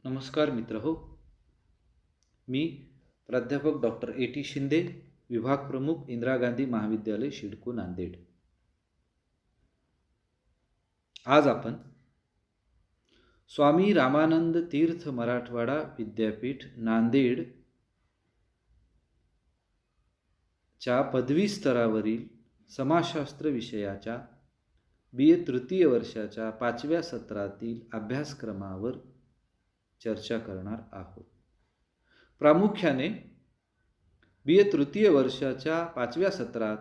नमस्कार मित्र हो. मी प्राध्यापक डॉक्टर A.T. शिंदे, विभाग प्रमुख इंदिरा गांधी महाविद्यालय शिडको नांदेड. आज आपण स्वामी रामानंद तीर्थ मराठवाडा विद्यापीठ नांदेड च्या पदवी स्तरावरील समाजशास्त्र विषयाच्या BA तृतीय वर्षाच्या 5व्या सत्रातील अभ्यासक्रमावर चर्चा करणार आहोत. प्रामुख्याने BA तृतीय वर्षाच्या 5व्या सत्रात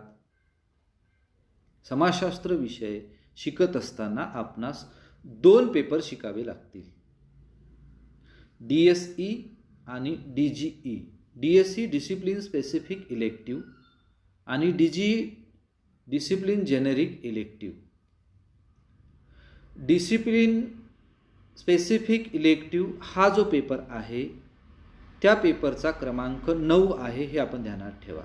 समाजशास्त्र विषय शिकत असताना आपणास 2 पेपर शिकावे लागतील. DSE आणि DGE. DSE discipline specific elective आणि DGE discipline generic elective. Discipline specific elective हा जो पेपर आहे त्या पेपरचा क्रमांक 9 आहे, हे आपण ध्यानात ठेवा.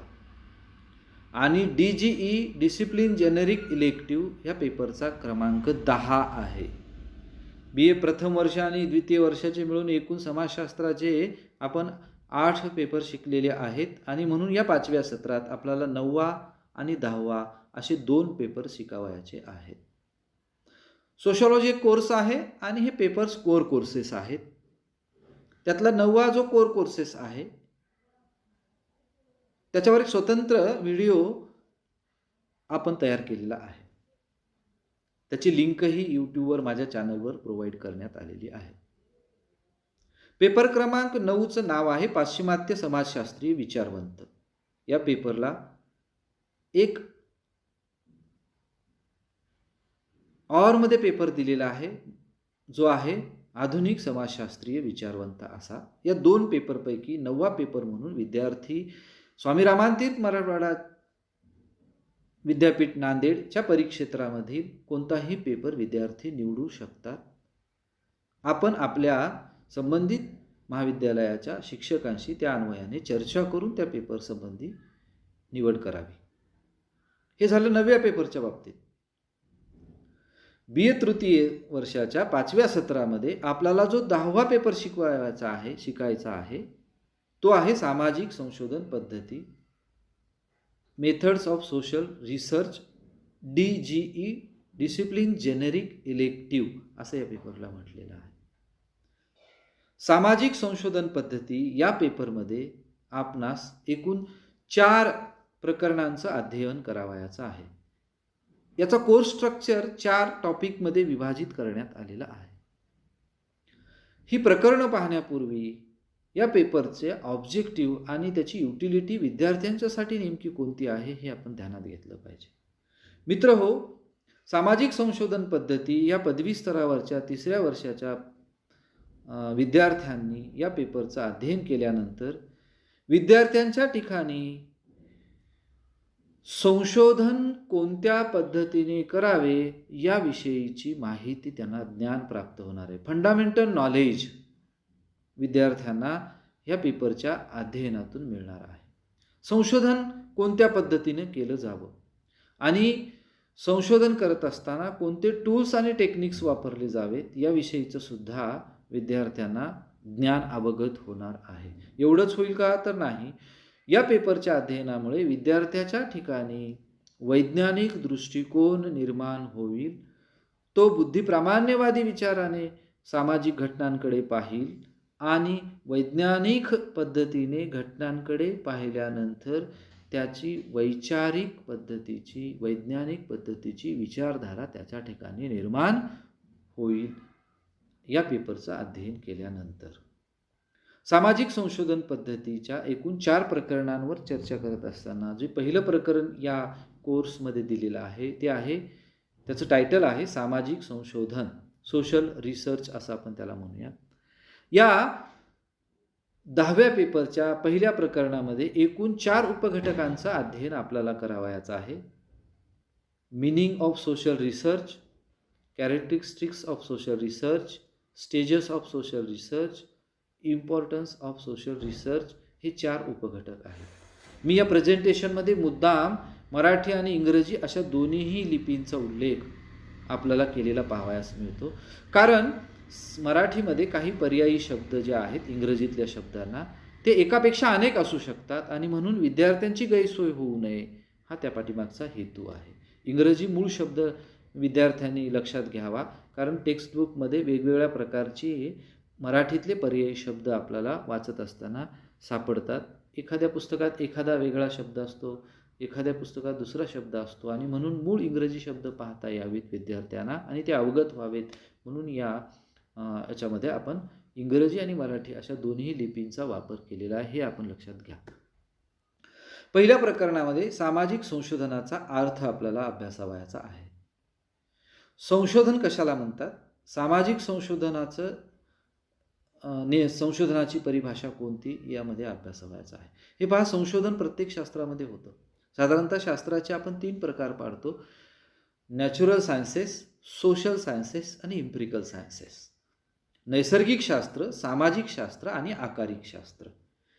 आणि DGE डिसिप्लिन जेनेरिक इलेक्टिव्ह या पेपरचा क्रमांक 10 आहे. BA प्रथम वर्ष आणि द्वितीय वर्षाचे मिळून एकूण समाजशास्त्राचे आपण 8 पेपर शिकलेले आहेत आणि म्हणून या 5व्या सत्रात आपल्याला 9वा आणि 10वा असे 2 पेपर शिकावायचे आहेत. सोशियोलॉजी एक कोर्स आहे आणि हे पेपर्स कोर कोर्सेस आहेत. त्यातला 9वा जो कोर कोर्सेस आहे त्याच्यावर एक स्वतंत्र व्हिडिओ आपण तयार केलेला आहे. त्याची लिंकही यूट्यूबवर माझ्या चॅनलवर प्रोव्हाइड करण्यात आलेली आहे. पेपर क्रमांक 9चं नाव आहे पाश्चिमात्य समाजशास्त्रीय विचारवंत. या पेपरला एक मध्ये पेपर दिलेला आहे जो आहे आधुनिक समाजशास्त्रीय विचारवंत असा. या 2 पेपरपैकी 9वा पेपर म्हणून विद्यार्थी स्वामी रामानंद तीर्थ मराठवाडा विद्यापीठ नांदेडच्या परिक्षेत्रामधील कोणताही पेपर विद्यार्थी निवडू शकतात. आपण आपल्या संबंधित महाविद्यालयाच्या शिक्षकांशी त्या अन्वयाने चर्चा करून त्या पेपर संबंधी निवड करावी. हे झालं 9व्या पेपरच्या बाबतीत. BA तृतीय वर्षाच्या 5व्या सत्रामध्ये आपल्याला जो 10वा पेपर शिकायचा आहे तो आहे सामाजिक संशोधन पद्धती, methods of social research, DGE discipline generic elective असं या पेपरला म्हटलेलं आहे. सामाजिक संशोधन पद्धती या पेपरमध्ये आपणास एकूण 4 प्रकरणांचं अध्ययन करावयाचं आहे. याचा कोर्स स्ट्रक्चर 4 टॉपिकमध्ये विभाजित करण्यात आलेला आहे. ही प्रकरणं पाहण्यापूर्वी या पेपरचे ऑब्जेक्टिव्ह आणि त्याची युटिलिटी विद्यार्थ्यांच्यासाठी नेमकी कोणती आहे हे आपण ध्यानात घेतलं पाहिजे. मित्र हो, सामाजिक संशोधन पद्धती या पदवी स्तरावरच्या 3ऱ्या वर्षाच्या विद्यार्थ्यांनी या पेपरचं अध्ययन केल्यानंतर विद्यार्थ्यांच्या ठिकाणी संशोधन कोणत्या पद्धतीने करावे याविषयीची माहिती त्यांना ज्ञान प्राप्त होणार आहे. फंडामेंटल नॉलेज विद्यार्थ्यांना या पेपरच्या अध्ययनातून मिळणार आहे. संशोधन कोणत्या पद्धतीने केलं जावं आणि संशोधन करत असताना कोणते टूल्स आणि टेक्निक्स वापरले जावेत याविषयीचं सुद्धा विद्यार्थ्यांना ज्ञान अवगत होणार आहे. एवढंच होईल का तर नाही. या पेपरच्या अध्ययनामुळे विद्यार्थ्याच्या ठिकाणी वैज्ञानिक दृष्टिकोन निर्माण होईल. तो बुद्धिप्रामाण्यवादी विचाराने सामाजिक घटनांकडे पाहिल आणि वैज्ञानिक पद्धतीने घटनांकडे पाहिल्यानंतर त्याची वैचारिक पद्धतीची वैज्ञानिक पद्धतीची विचारधारा त्याच्या ठिकाणी निर्माण होईल या पेपरचं अध्ययन केल्यानंतर. सामाजिक संशोधन पद्धतीच्या एकूण 4 प्रकरणांवर चर्चा करत असताना जे पहिलं प्रकरण या कोर्समध्ये दिलेलं आहे ते आहे, त्याचं टायटल आहे सामाजिक संशोधन, सोशल रिसर्च असं आपण त्याला म्हणूया. या 10व्या पेपरच्या पहिल्या प्रकरणामध्ये एकूण 4 उपघटकांचं अध्ययन आपल्याला करावयाचं आहे. Meaning of social research, characteristics of social research, stages of social research, importance of social research हे 4 उपघटक आहेत. मी या प्रेझेंटेशनमध्ये मुद्दाम मराठी आणि इंग्रजी अशा दोन्हीही लिपींचा उल्लेख आपल्याला केलेला पाहावयास मिळतो. कारण मराठीमध्ये काही पर्यायी शब्द जे आहेत इंग्रजीतल्या शब्दांना, ते एकापेक्षा अनेक असू शकतात आणि म्हणून विद्यार्थ्यांची गैरसोय होऊ नये हा त्या पाठीमागचा हेतू आहे. इंग्रजी मूळ शब्द विद्यार्थ्यांनी लक्षात घ्यावा, कारण टेक्स्टबुकमध्ये वेगवेगळ्या प्रकारचे मराठीतले पर्यायी शब्द आपल्याला वाचत असताना सापडतात. एखाद्या पुस्तकात एखादा वेगळा शब्द असतो, एखाद्या पुस्तकात दुसरा शब्द असतो आणि म्हणून मूळ इंग्रजी शब्द पाहता यावेत विद्यार्थ्यांना आणि ते अवगत व्हावेत म्हणून याच्यामध्ये आपण इंग्रजी आणि मराठी अशा दोन्ही लिपींचा वापर केलेला आहे, हे आपण लक्षात घ्या. पहिल्या प्रकरणामध्ये सामाजिक संशोधनाचा अर्थ आपल्याला अभ्यासावयाचा आहे. संशोधन कशाला म्हणतात? सामाजिक संशोधनाची परिभाषा कोणती यामध्ये अभ्यासावयाचा आहे. हे पहा, संशोधन प्रत्येक शास्त्रामध्ये होतं. साधारणतः शास्त्राचे आपण 3 प्रकार पाडतो: नॅचरल सायन्सेस, सोशल सायन्सेस आणि इम्पिरिकल सायन्सेस. नैसर्गिक शास्त्र, सामाजिक शास्त्र आणि आकारिक शास्त्र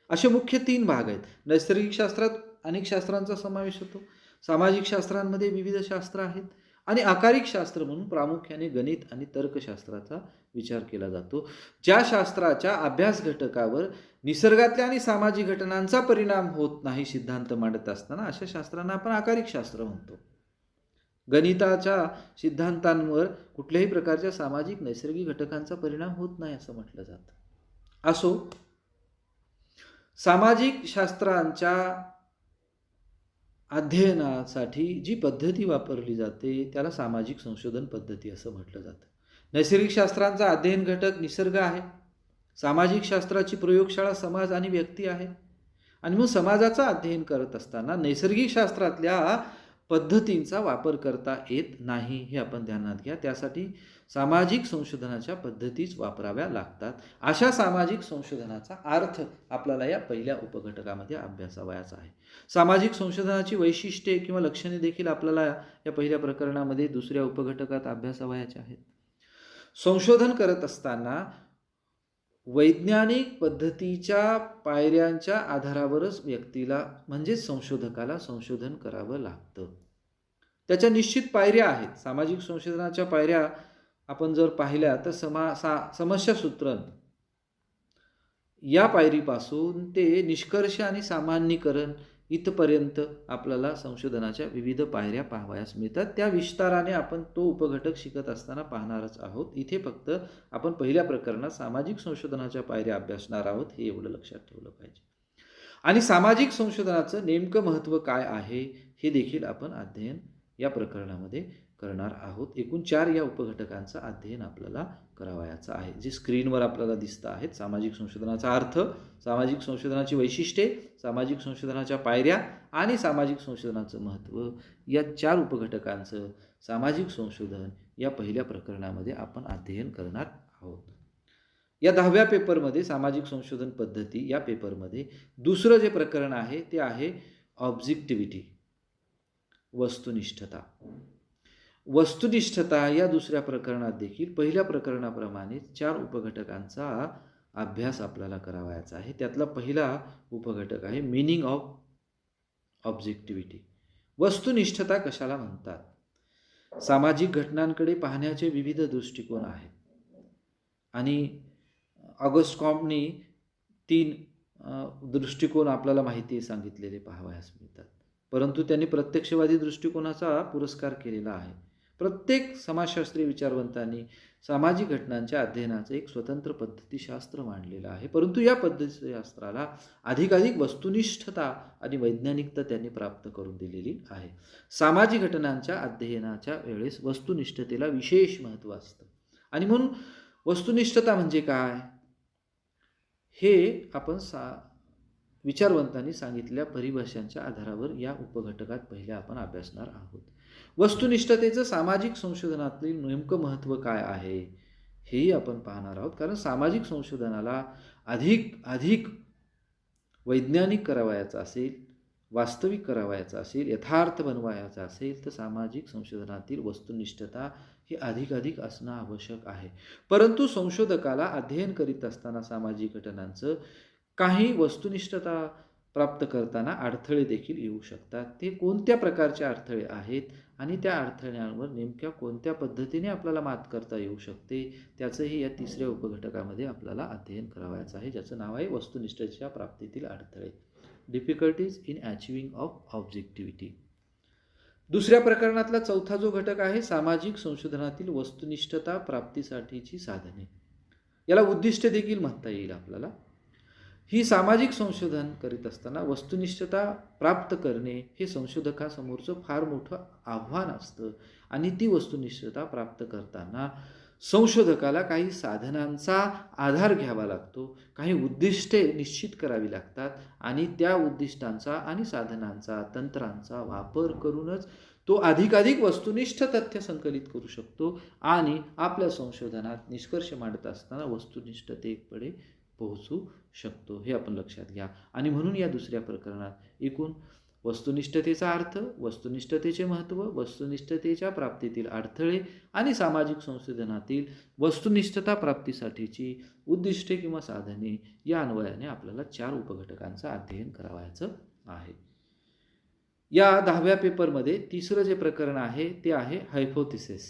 असे मुख्य 3 भाग आहेत. नैसर्गिक शास्त्रात अनेक शास्त्रांचा समावेश होतो, सामाजिक शास्त्रांमध्ये विविध शास्त्र आहेत आणि आकारिक शास्त्र म्हणून प्रामुख्याने गणित आणि तर्कशास्त्राचा विचार केला जातो. ज्या शास्त्राच्या अभ्यास घटकावर निसर्गातल्या आणि सामाजिक घटनांचा परिणाम होत नाही सिद्धांत मांडत असताना अशा शास्त्रांना आपण आकारिक शास्त्र म्हणतो. गणिताच्या सिद्धांतांवर कुठल्याही प्रकारच्या सामाजिक नैसर्गिक घटकांचा परिणाम होत नाही असं म्हटलं जातं. असो, सामाजिक शास्त्रांच्या अध्ययनासाठी जी पद्धती वापरली जाते त्याला सामाजिक संशोधन पद्धती असं म्हटलं जातं. नैसर्गिक शास्त्रांचा अध्ययन घटक निसर्ग आहे, सामाजिक शास्त्राची प्रयोगशाळा समाज आणि व्यक्ती आहे आणि मग समाजाचं अध्ययन करत असताना नैसर्गिक शास्त्रातल्या पद्धतींचा वापर करता येत नाही हे आपण ध्यानात घ्या. त्यासाठी सामाजिक संशोधनाच्या पद्धतीच वापराव्या लागतात. अशा सामाजिक संशोधनाचा अर्थ आपल्याला या पहिल्या उपघटकामध्ये अभ्यासावयाचा आहे. सामाजिक संशोधनाची वैशिष्ट्ये किंवा लक्षणे देखील आपल्याला या पहिल्या प्रकरणामध्ये दुसऱ्या उपघटकात अभ्यासावयाच्या आहेत. संशोधन करत असताना वैज्ञानिक पद्धतीच्या पायऱ्यांच्या आधारावरच व्यक्तीला म्हणजेच संशोधकाला संशोधन करावं लागतं. त्याच्या निश्चित पायऱ्या आहेत. सामाजिक संशोधनाच्या पायऱ्या आपण जर पाहिल्या तर समस्या सूत्रण या पायरीपासून ते निष्कर्ष आणि सामान्यीकरण इथपर्यंत आपल्याला संशोधनाच्या विविध पायऱ्या पाहावयास मिळतात. त्या विस्ताराने आपण तो उपघटक शिकत असताना पाहणारच आहोत. इथे फक्त आपण पहिल्या प्रकरणात सामाजिक संशोधनाच्या पायऱ्या अभ्यासणार आहोत, हे एवढं लक्षात ठेवलं पाहिजे. आणि सामाजिक संशोधनाचं नेमकं महत्त्व काय आहे हे देखील आपण अध्ययन या प्रकरणामध्ये करणार आहोत. एकूण 4 या उपघटकांचं अध्ययन आपल्याला करावयाचं आहे, जे स्क्रीनवर आपल्याला दिसतं आहेत. सामाजिक संशोधनाचा अर्थ, सामाजिक संशोधनाची वैशिष्ट्ये, सामाजिक संशोधनाच्या पायऱ्या आणि सामाजिक संशोधनाचं महत्त्व या 4 उपघटकांचं सामाजिक संशोधन या पहिल्या प्रकरणामध्ये आपण अध्ययन करणार आहोत. या 10व्या पेपरमध्ये सामाजिक संशोधन पद्धती या पेपरमध्ये दुसरं जे प्रकरण आहे ते आहे ऑब्जेक्टिव्हिटी, वस्तुनिष्ठता. वस्तुनिष्ठता या दुसऱ्या प्रकरणात देखील पहिल्या प्रकरणाप्रमाणे 4 उपघटकांचा अभ्यास आपल्याला करावयाचा आहे. त्यातला पहिला उपघटक आहे मीनिंग ऑफ ऑब्जेक्टिव्हिटी. वस्तुनिष्ठता कशाला म्हणतात? सामाजिक घटनांकडे पाहण्याचे विविध दृष्टिकोन आहेत आणि ऑगस्ट कॉम्टनी 3 दृष्टिकोन आपल्याला माहिती सांगितलेले पाहावयास मिळतात, परंतु त्यांनी प्रत्यक्षवादी दृष्टिकोनाचा पुरस्कार केलेला आहे. प्रत्येक समाजशास्त्रीय विचारवंतांनी सामाजिक घटनांच्या अध्ययनाचं एक स्वतंत्र पद्धतीशास्त्र मांडलेलं आहे, परंतु या पद्धतीशास्त्राला अधिकाधिक वस्तुनिष्ठता आणि वैज्ञानिकता त्यांनी प्राप्त करून दिलेली आहे. सामाजिक घटनांच्या अध्ययनाच्या वेळेस वस्तुनिष्ठतेला विशेष महत्त्व असतं आणि म्हणून वस्तुनिष्ठता म्हणजे काय हे आपण विचारवंतांनी सांगितलेल्या परिभाषांच्या आधारावर या उपघटकात पहिल्या आपण अभ्यासणार आहोत. वस्तुनिष्ठतेचं सामाजिक संशोधनातील नेमकं महत्त्व काय आहे हेही आपण पाहणार आहोत, कारण सामाजिक संशोधनाला अधिक वैज्ञानिक करावयाचं असेल, वास्तविक करावयाचं असेल, यथार्थ बनवायचं असेल तर सामाजिक संशोधनातील वस्तुनिष्ठता ही अधिक असणं आवश्यक आहे. परंतु संशोधकाला अध्ययन करीत असताना सामाजिक घटनांचं काही वस्तुनिष्ठता प्राप्त करताना अडथळे देखील येऊ शकतात. ते कोणत्या प्रकारचे अडथळे आहेत आणि त्या अडथळ्यांवर नेमक्या कोणत्या पद्धतीने आपल्याला मात करता येऊ शकते, त्याचंही या तिसऱ्या उपघटकामध्ये आपल्याला अध्ययन करावयाचं आहे, ज्याचं नाव आहे वस्तुनिष्ठतेच्या प्राप्तीतील अडथळे. Difficulties in achieving of objectivity. दुसऱ्या प्रकरणातला चौथा जो घटक आहे, सामाजिक संशोधनातील वस्तुनिष्ठता प्राप्तीसाठीची साधने. याला उद्दिष्ट देखील म्हणता येईल आपल्याला. ही सामाजिक संशोधन करीत असताना वस्तुनिष्ठता प्राप्त करणे हे संशोधकासमोरचं फार मोठं आव्हान असतं आणि ती वस्तुनिष्ठता प्राप्त करताना संशोधकाला काही साधनांचा आधार घ्यावा लागतो, काही उद्दिष्टे निश्चित करावी लागतात आणि त्या उद्दिष्टांचा आणि साधनांचा, तंत्रांचा वापर करूनच तो अधिकाधिक वस्तुनिष्ठ तथ्य संकलित करू शकतो आणि आपल्या संशोधनात निष्कर्ष मांडत असताना वस्तुनिष्ठतेकडे पोहोचू शकतो, हे आपण लक्षात घ्या. आणि म्हणून या दुसऱ्या प्रकरणात एकूण वस्तुनिष्ठतेचा अर्थ, वस्तुनिष्ठतेचे महत्त्व, वस्तुनिष्ठतेच्या प्राप्तीतील अडथळे आणि सामाजिक संशोधनातील वस्तुनिष्ठता प्राप्तीसाठीची उद्दिष्टे किंवा साधने या अन्वयाने आपल्याला 4 उपघटकांचं अध्ययन करावयाचं आहे. या 10व्या पेपरमध्ये तिसरं जे प्रकरण आहे ते आहे हायपोथेसिस,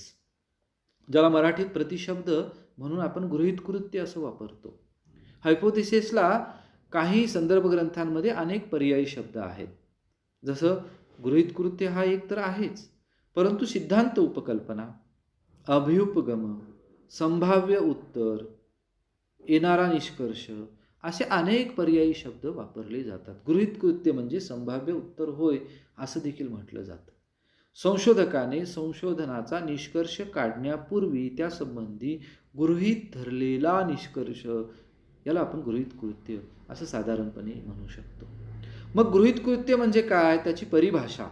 ज्याला मराठीत प्रतिशब्द म्हणून आपण गृहीतकृत्य असं वापरतो. हायपोथेसिसला काही संदर्भ ग्रंथांमध्ये अनेक पर्यायी शब्द आहेत. जसं गृहीतकृत्य हा एक तर आहेच, परंतु सिद्धांत उपकल्पना, अभ्युपगम, संभाव्य उत्तर, येणारा निष्कर्ष असे अनेक पर्यायी शब्द वापरले जातात. गृहीतकृत्य म्हणजे संभाव्य उत्तर होय असं देखील म्हटलं जातं. संशोधकाने संशोधनाचा निष्कर्ष काढण्यापूर्वी त्यासंबंधी गृहीत धरलेला निष्कर्ष याला आपण गृहीतकृत्य असं साधारणपणे म्हणू शकतो. मग गृहीतकृत्य म्हणजे काय, त्याची परिभाषा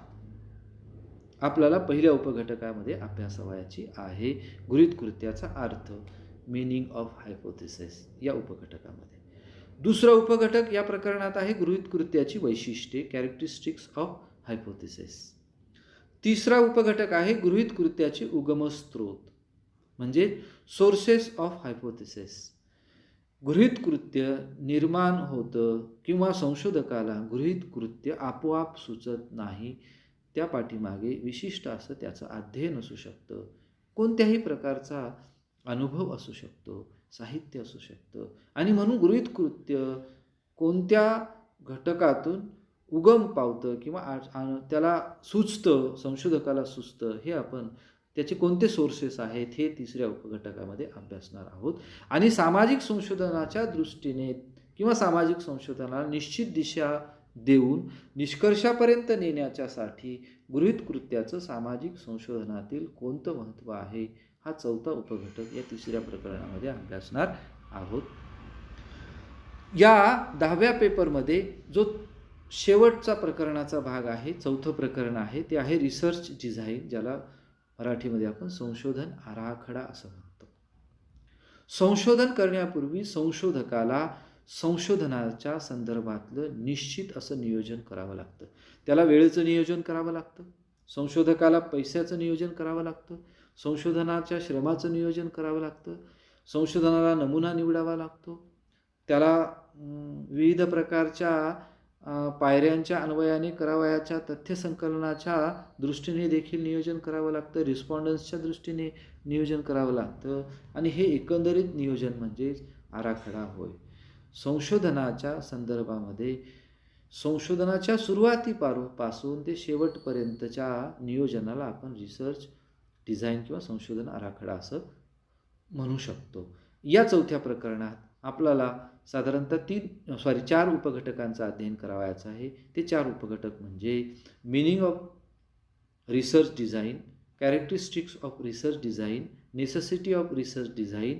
आपल्याला पहिल्या उपघटकामध्ये अभ्यासावयाची आहे. गृहीतकृत्याचा अर्थ, मीनिंग ऑफ हायपोथेसिस या उपघटकामध्ये. दुसरा उपघटक या प्रकरणात आहे गृहीतकृत्याची वैशिष्ट्ये, कॅरेक्टरिस्टिक्स ऑफ हायपोथेसिस. तिसरा उपघटक आहे गृहीतकृत्याचे उगमस्त्रोत म्हणजे सोर्सेस ऑफ हायपोथेसिस. गृहीतकृत्य निर्माण होतं किंवा संशोधकाला गृहीतकृत्य आपोआप सुचत नाही, त्या पाठीमागे विशिष्ट असं त्याचं अध्ययन असू शकतं, कोणत्याही प्रकारचा अनुभव असू शकतो, साहित्य असू शकतं आणि म्हणून गृहीतकृत्य कोणत्या घटकातून उगम पावतं किंवा त्याला सुचतं, संशोधकाला सुचतं, हे आपण त्याचे कोणते सोर्सेस आहेत हे तिसऱ्या उपघटकामध्ये अभ्यासणार आहोत. आणि सामाजिक संशोधनाच्या दृष्टीने किंवा सामाजिक संशोधनाला निश्चित दिशा देऊन निष्कर्षापर्यंत नेण्याच्यासाठी गृहीतकृत्याचं सामाजिक संशोधनातील कोणतं महत्त्व आहे हा चौथा उपघटक या तिसऱ्या प्रकरणामध्ये अभ्यासणार आहोत. या 10व्या पेपरमध्ये जो शेवटचा प्रकरणाचा भाग आहे, चौथं प्रकरण आहे, ते आहे रिसर्च डिझाईन, ज्याला मराठीमध्ये आपण संशोधन आराखडा असं म्हणतो. संशोधन करण्यापूर्वी संशोधकाला संशोधनाच्या संदर्भातलं निश्चित असं नियोजन करावं लागतं. त्याला वेळेचं नियोजन करावं लागतं, संशोधकाला पैशाचं नियोजन करावं लागतं, संशोधनाच्या श्रमाचं नियोजन करावं लागतं, संशोधनाला नमुना निवडावा लागतो, त्याला विविध प्रकारच्या पायऱ्यांच्या अन्वयाने करावयाच्या तथ्यसंकलनाच्या दृष्टीने देखील नियोजन करावं लागतं, रिस्पॉन्डन्सच्या दृष्टीने नियोजन करावं लागतं आणि हे एकंदरीत नियोजन म्हणजेच आराखडा होय. संशोधनाच्या संदर्भामध्ये संशोधनाच्या सुरुवातीपासून ते शेवटपर्यंतच्या नियोजनाला आपण रिसर्च डिझाईन किंवा संशोधन आराखडा असं म्हणू शकतो. या चौथ्या प्रकरणात आपल्याला साधारणतः 4 उपघटकांचं अध्ययन करावयाचं आहे. ते 4 उपघटक म्हणजे meaning of research design, characteristics of research design, necessity of research design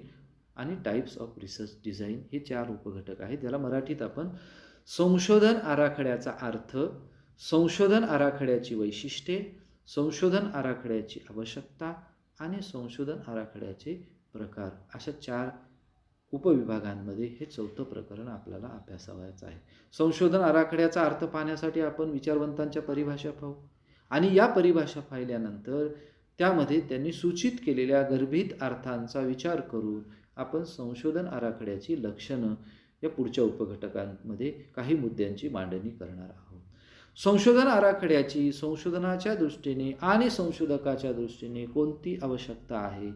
आणि टाईप्स ऑफ रिसर्च डिझाईन हे 4 उपघटक आहेत. त्याला मराठीत आपण संशोधन आराखड्याचा अर्थ, संशोधन आराखड्याची वैशिष्ट्ये, संशोधन आराखड्याची आवश्यकता आणि संशोधन आराखड्याचे प्रकार अशा 4 उपविभागांमध्ये हे चौथं प्रकरण आपल्याला अभ्यासावयाचं आहे. संशोधन आराखड्याचा अर्थ पाहण्यासाठी आपण विचारवंतांच्या परिभाषा पाहू आणि या परिभाषा पाहिल्यानंतर त्यामध्ये त्यांनी सूचित केलेल्या गर्भित अर्थांचा विचार करून आपण संशोधन आराखड्याची लक्षणं या पुढच्या उपघटकांमध्ये काही मुद्द्यांची मांडणी करणार आहोत. संशोधन आराखड्याची संशोधनाच्या दृष्टीने आणि संशोधकाच्या दृष्टीने कोणती आवश्यकता आहे,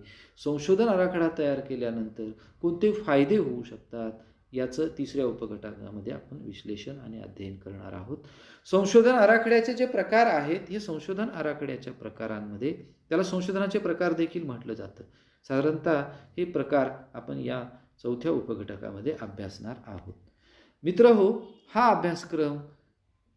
संशोधन आराखडा तयार केल्यानंतर कोणते फायदे होऊ शकतात, याचं तिसऱ्या उपघटकामध्ये आपण विश्लेषण आणि अध्ययन करणार आहोत. संशोधन आराखड्याचे जे प्रकार आहेत, हे संशोधन आराखड्याच्या प्रकारांमध्ये त्याला संशोधनाचे प्रकार देखील म्हटलं जातं. साधारणतः हे प्रकार आपण या चौथ्या उपघटकामध्ये अभ्यासणार आहोत. मित्रहो, हा अभ्यासक्रम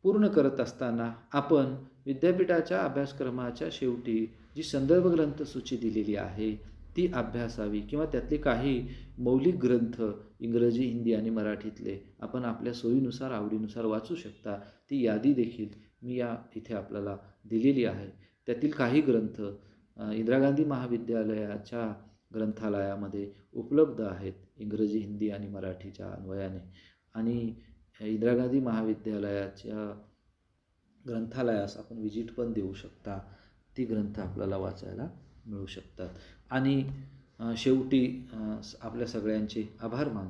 पूर्ण करत असताना आपण विद्यापीठाच्या अभ्यासक्रमाच्या शेवटी जी संदर्भ ग्रंथसूची दिलेली आहे ती अभ्यासावी किंवा त्यातले काही मौलिक ग्रंथ इंग्रजी, हिंदी आणि मराठीतले आपण आपल्या सोयीनुसार आवडीनुसार वाचू शकता. ती यादी देखील मी इथे आपल्याला दिलेली आहे. त्यातील काही ग्रंथ इंदिरा गांधी महाविद्यालयाच्या ग्रंथालयामध्ये उपलब्ध आहेत इंग्रजी, हिंदी आणि मराठीच्या अन्वयाने, आणि इंदिरा गांधी महाविद्यालयाच्या ग्रंथालयास आपण व्हिजिट पण देऊ शकता. ती ग्रंथ आपल्याला वाचायला मिळू शकतात. आणि शेवटी आपल्या सगळ्यांचे आभार मानतो.